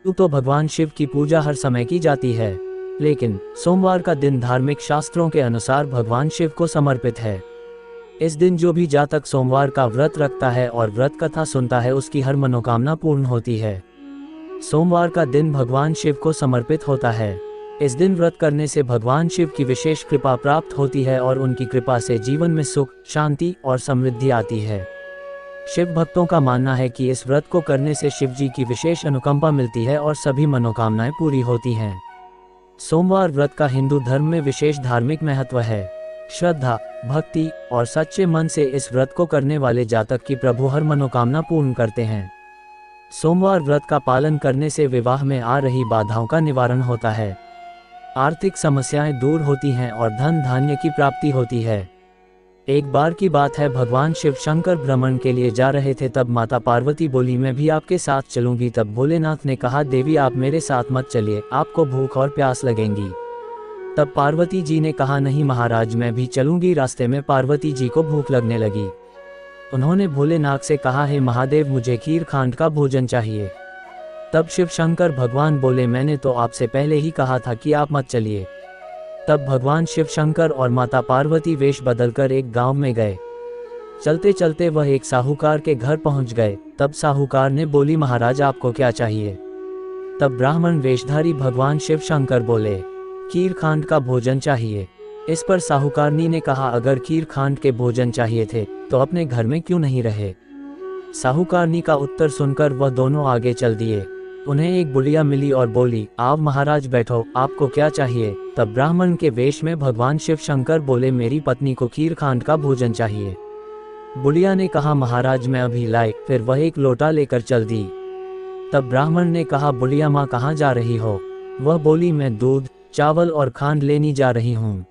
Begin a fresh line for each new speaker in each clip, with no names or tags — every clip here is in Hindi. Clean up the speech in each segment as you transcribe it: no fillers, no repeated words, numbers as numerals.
तो भगवान शिव की पूजा हर समय की जाती है, लेकिन सोमवार का दिन धार्मिक शास्त्रों के अनुसार भगवान शिव को समर्पित है। इस दिन जो भी जातक सोमवार का व्रत रखता है और व्रत कथा सुनता है, उसकी हर मनोकामना पूर्ण होती है। सोमवार का दिन भगवान शिव को समर्पित होता है। इस दिन व्रत करने से भगवान शिव की विशेष कृपा प्राप्त होती है और उनकी कृपा से जीवन में सुख, शांति और समृद्धि आती है। शिव भक्तों का मानना है कि इस व्रत को करने से शिव जी की विशेष अनुकंपा मिलती है और सभी मनोकामनाएं पूरी होती हैं। सोमवार व्रत का हिंदू धर्म में विशेष धार्मिक महत्व है। श्रद्धा, भक्ति और सच्चे मन से इस व्रत को करने वाले जातक की प्रभु हर मनोकामना पूर्ण करते हैं। सोमवार व्रत का पालन करने से विवाह में आ रही बाधाओं का निवारण होता है, आर्थिक समस्याएं दूर होती हैं और धन धान्य की प्राप्ति होती है। एक बार की बात है, भगवान शिव शंकर भ्रमण के लिए जा रहे थे। तब माता पार्वती बोली, मैं भी आपके साथ चलूंगी। तब भोलेनाथ ने कहा, देवी आप मेरे साथ मत चलिए, आपको भूख और प्यास लगेंगी। तब पार्वती जी ने कहा, नहीं महाराज मैं भी चलूंगी। रास्ते में पार्वती जी को भूख लगने लगी। उन्होंने भोलेनाथ से कहा, हे महादेव मुझे खीर खांड का भोजन चाहिए। तब शिव शंकर भगवान बोले, मैंने तो आपसे पहले ही कहा था कि आप मत चलिए। तब भगवान शिव शंकर और माता पार्वती वेश बदलकर एक गांव में गए। चलते चलते वह एक साहूकार के घर पहुंच गए। तब साहूकार ने बोली, महाराज आपको क्या चाहिए? तब ब्राह्मण वेशधारी भगवान शिव शंकर बोले, खीर खांड का भोजन चाहिए। इस पर साहूकारनी ने कहा, अगर खीर खांड के भोजन चाहिए थे तो अपने घर में क्यों नहीं रहे? साहूकारनी का उत्तर सुनकर वह दोनों आगे चल दिए। उन्हें एक बुढ़िया मिली और बोली, आप महाराज बैठो, आपको क्या चाहिए? तब ब्राह्मण के वेश में भगवान शिव शंकर बोले, मेरी पत्नी को खीर खांड का भोजन चाहिए। बुढ़िया ने कहा, महाराज मैं अभी लाई। फिर वह एक लोटा लेकर चल दी। तब ब्राह्मण ने कहा, बुढ़िया माँ कहाँ जा रही हो? वह बोली, मैं दूध, चावल और खांड लेनी जा रही हूँ।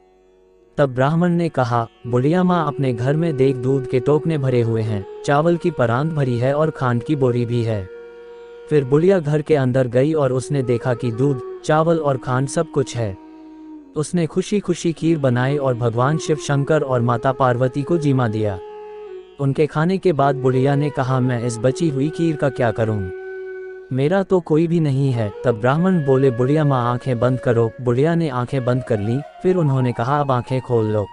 तब ब्राह्मण ने कहा, बुढ़िया माँ अपने घर में देख, दूध के टोकने भरे हुए हैं, चावल की परांत भरी है और खांड की बोरी भी है। फिर बुढ़िया घर के अंदर गई और उसने देखा कि दूध, चावल और खांड सब कुछ है। उसने खुशी खुशी खीर बनाई और भगवान शिव शंकर और माता पार्वती को जीमा दिया। उनके खाने के बाद बुढ़िया ने कहा, मैं इस बची हुई खीर का क्या करूं? मेरा तो कोई भी नहीं है। तब ब्राह्मण बोले, बुढ़िया माँ आंखें बंद करो। बुढ़िया ने आंखें बंद कर ली। फिर उन्होंने कहा, अब आंखें खोल लो।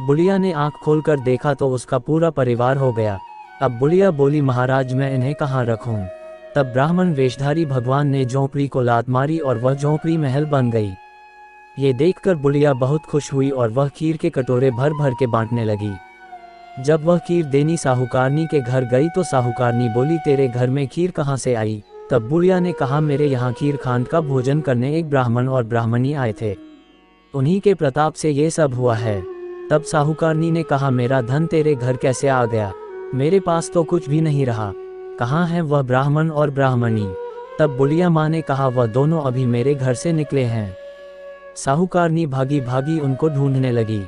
बुढ़िया ने आंख खोलकर देखा तो उसका पूरा परिवार हो गया। अब बुढ़िया बोली, महाराज मैं इन्हें कहाँ रखूं? तब ब्राह्मण वेशधारी भगवान ने झोंपड़ी को लात मारी और वह झोंपड़ी महल बन गई। ये देखकर बुढ़िया बहुत खुश हुई और वह खीर के कटोरे भर भर के बांटने लगी। जब वह खीर देनी साहूकारनी के घर गई तो साहूकारनी बोली, तेरे घर में खीर कहाँ से आई? तब बुढ़िया ने कहा, मेरे यहाँ खीर खांड का भोजन करने एक ब्राह्मण और ब्राह्मणी आए थे, उन्हीं के प्रताप से ये सब हुआ है। तब साहूकारनी ने कहा, मेरा धन तेरे घर कैसे आ गया? मेरे पास तो कुछ भी नहीं रहा। कहाँ है वह ब्राह्मण और ब्राह्मणी? तब बुढ़िया माँ ने कहा, वह दोनों अभी मेरे घर से निकले हैं। साहूकारनी भागी भागी उनको ढूंढने लगी।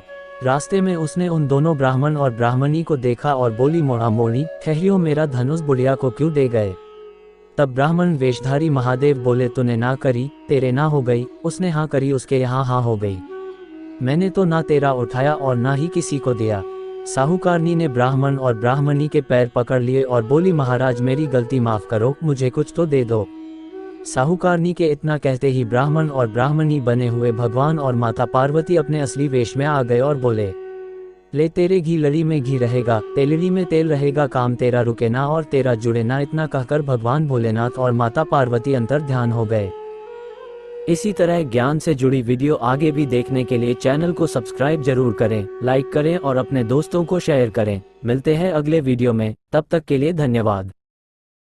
रास्ते में उसने उन दोनों ब्राह्मण और ब्राह्मणी को देखा और बोली, मोड़ा मोड़ी ठहरियो, मेरा धनुष बुढ़िया को क्यों दे गए? तब ब्राह्मण वेशधारी महादेव बोले, तूने ना करी, तेरे ना हो गई। उसने हाँ करी, उसके यहाँ हाँ हो गई। मैंने तो ना तेरा उठाया और ना ही किसी को दिया। साहूकारनी ने ब्राह्मण और ब्राह्मणी के पैर पकड़ लिए और बोली, महाराज मेरी गलती माफ करो, मुझे कुछ तो दे दो। साहूकारनी के इतना कहते ही ब्राह्मण और ब्राह्मणी बने हुए भगवान और माता पार्वती अपने असली वेश में आ गए और बोले, ले तेरे घी लड़ी में घी रहेगा, तेलड़ी में तेल रहेगा, काम तेरा रुके ना और तेरा जुड़े ना। इतना कहकर भगवान भोलेनाथ और माता पार्वती अंतर ध्यान हो गए। इसी तरह ज्ञान से जुड़ी वीडियो आगे भी देखने के लिए चैनल को सब्सक्राइब जरूर करें, लाइक करें और अपने दोस्तों को शेयर करें। मिलते हैं अगले वीडियो में, तब तक के लिए धन्यवाद।